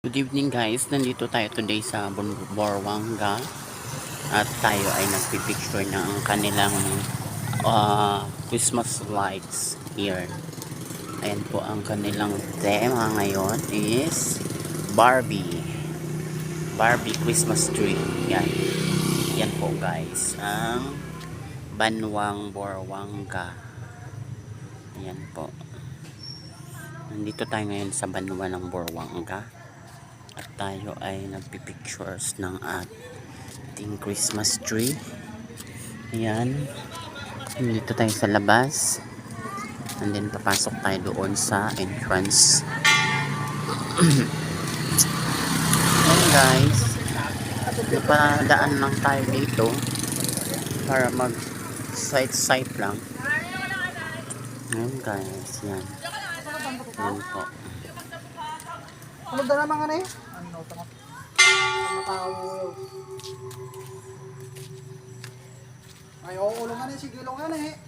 Good evening guys, nandito tayo today sa Buruanga at tayo ay nagpipicture ng kanilang Christmas lights here. Ayan po ang kanilang tema ngayon is Barbie Christmas tree. Yan po guys, ang Banwang Buruanga. Ayan po. Nandito tayo ngayon sa Banwa ng Buruanga. At tayo ay nagpipictures ng ating Christmas tree. Ayan. Dito tayo sa labas. And then papasok tayo doon sa entrance. Ayan guys. Napadaan lang tayo dito para mag sight lang. Ayan guys. Yan. Ayan po. Ano ba naman nga eh? Ano tama? Ano tao? Ay, oo, ulungan eh, sige ulungan eh.